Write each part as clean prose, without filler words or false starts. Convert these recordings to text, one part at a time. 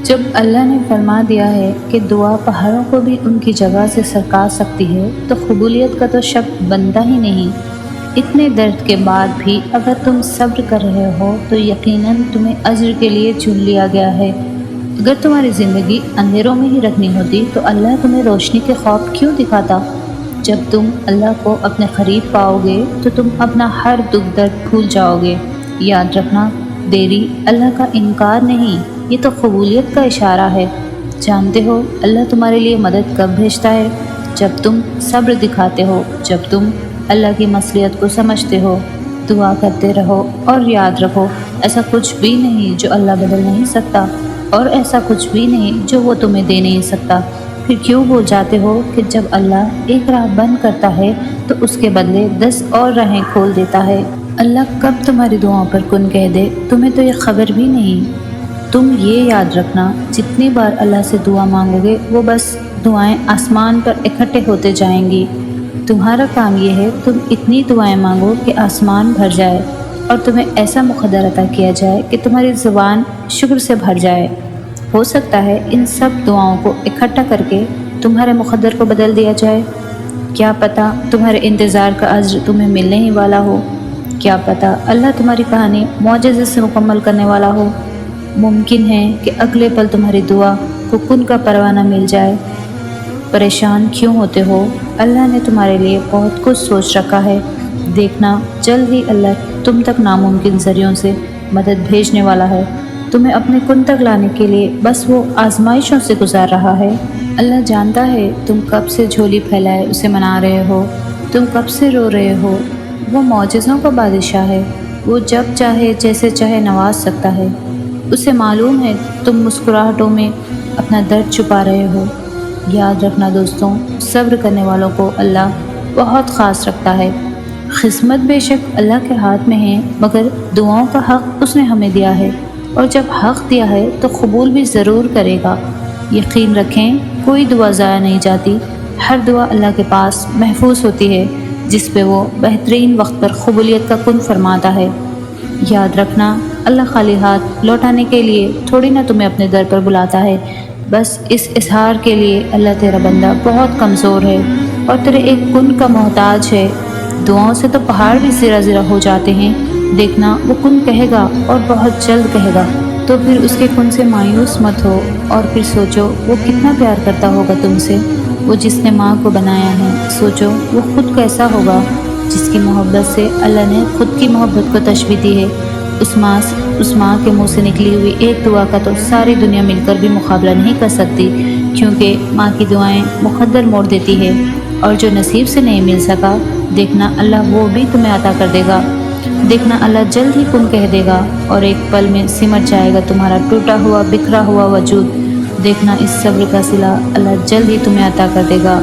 جب اللہ نے فرما دیا ہے کہ دعا پہاڑوں کو بھی ان کی جگہ سے سرکا سکتی ہے تو قبولیت کا تو شک بنتا ہی نہیں۔ اتنے درد کے بعد بھی اگر تم صبر کر رہے ہو تو یقیناً تمہیں اجر کے لیے چن لیا گیا ہے۔ اگر تمہاری زندگی اندھیروں میں ہی رکھنی ہوتی تو اللہ تمہیں روشنی کے خواب کیوں دکھاتا؟ جب تم اللہ کو اپنے قریب پاؤ گے تو تم اپنا ہر دکھ درد بھول جاؤ گے۔ یاد رکھنا، دیری اللہ کا انکار نہیں، یہ تو قبولیت کا اشارہ ہے۔ جانتے ہو اللہ تمہارے لیے مدد کب بھیجتا ہے؟ جب تم صبر دکھاتے ہو، جب تم اللہ کی مصلحت کو سمجھتے ہو۔ دعا کرتے رہو اور یاد رکھو، ایسا کچھ بھی نہیں جو اللہ بدل نہیں سکتا، اور ایسا کچھ بھی نہیں جو وہ تمہیں دے نہیں سکتا۔ پھر کیوں بھول جاتے ہو کہ جب اللہ ایک راہ بند کرتا ہے تو اس کے بدلے 10 اور راہیں کھول دیتا ہے۔ اللہ کب تمہاری دعاؤں پر کن کہہ دے تمہیں تو یہ خبر بھی نہیں۔ تم یہ یاد رکھنا، جتنی بار اللہ سے دعا مانگو گے وہ بس دعائیں آسمان پر اکٹھے ہوتے جائیں گی۔ تمہارا کام یہ ہے تم اتنی دعائیں مانگو کہ آسمان بھر جائے، اور تمہیں ایسا مقدر عطا کیا جائے کہ تمہاری زبان شکر سے بھر جائے۔ ہو سکتا ہے ان سب دعاؤں کو اکٹھا کر کے تمہارے مقدر کو بدل دیا جائے۔ کیا پتہ تمہارے انتظار کا اجر تمہیں ملنے ہی والا ہو۔ کیا پتہ اللہ تمہاری کہانی معجزے سے مکمل کرنے والا ہو۔ ممکن ہے کہ اگلے پل تمہاری دعا کو کن کا پروانہ مل جائے۔ پریشان کیوں ہوتے ہو؟ اللہ نے تمہارے لیے بہت کچھ سوچ رکھا ہے۔ دیکھنا جلد ہی اللہ تم تک ناممکن ذریعوں سے مدد بھیجنے والا ہے۔ تمہیں اپنے کن تک لانے کے لیے بس وہ آزمائشوں سے گزار رہا ہے۔ اللہ جانتا ہے تم کب سے جھولی پھیلائے اسے منا رہے ہو، تم کب سے رو رہے ہو۔ وہ معجزوں کا بادشاہ ہے، وہ جب چاہے جیسے چاہے نواز سکتا ہے۔ اسے معلوم ہے تم مسکراہٹوں میں اپنا درد چھپا رہے ہو۔ یاد رکھنا دوستوں، صبر کرنے والوں کو اللہ بہت خاص رکھتا ہے۔ قسمت بے شک اللہ کے ہاتھ میں ہے، مگر دعاؤں کا حق اس نے ہمیں دیا ہے، اور جب حق دیا ہے تو قبول بھی ضرور کرے گا۔ یقین رکھیں کوئی دعا ضائع نہیں جاتی، ہر دعا اللہ کے پاس محفوظ ہوتی ہے جس پہ وہ بہترین وقت پر قبولیت کا کن فرماتا ہے۔ یاد رکھنا، اللہ خالی ہاتھ لوٹانے کے لیے تھوڑی نہ تمہیں اپنے در پر بلاتا ہے، بس اس اظہار کے لیے اللہ تیرا بندہ بہت کمزور ہے اور تیرے ایک کن کا محتاج ہے۔ دعاؤں سے تو پہاڑ بھی زرہ زرہ ہو جاتے ہیں۔ دیکھنا وہ کن کہے گا اور بہت جلد کہے گا، تو پھر اس کے کن سے مایوس مت ہو، اور پھر سوچو وہ کتنا پیار کرتا ہوگا تم سے۔ وہ جس نے ماں کو بنایا ہے، سوچو وہ خود کیسا ہوگا جس کی محبت سے اللہ نے خود کی محبت کو تشبیہ دی ہے۔ اس ماں کے منہ سے نکلی ہوئی ایک دعا کا تو ساری دنیا مل کر بھی مقابلہ نہیں کر سکتی، کیونکہ ماں کی دعائیں مقدر موڑ دیتی ہے، اور جو نصیب سے نہیں مل سکا، دیکھنا اللہ وہ بھی تمہیں عطا کر دے گا۔ دیکھنا اللہ جلد ہی کن کہہ دے گا، اور ایک پل میں سمٹ جائے گا تمہارا ٹوٹا ہوا بکھرا ہوا وجود۔ دیکھنا اس صبر کا صلہ اللہ جلد ہی تمہیں عطا کر دے گا۔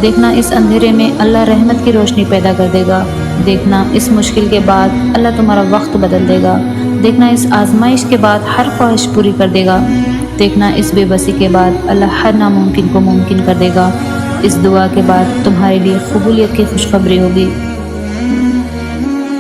دیکھنا اس اندھیرے میں اللہ رحمت کی روشنی پیدا کر دے گا۔ دیکھنا اس مشکل کے بعد اللہ تمہارا وقت بدل دے گا۔ دیکھنا اس آزمائش کے بعد ہر خواہش پوری کر دے گا۔ دیکھنا اس بے بسی کے بعد اللہ ہر ناممکن کو ممکن کر دے گا۔ اس دعا کے بعد تمہارے لیے قبولیت کی خوشخبری ہوگی۔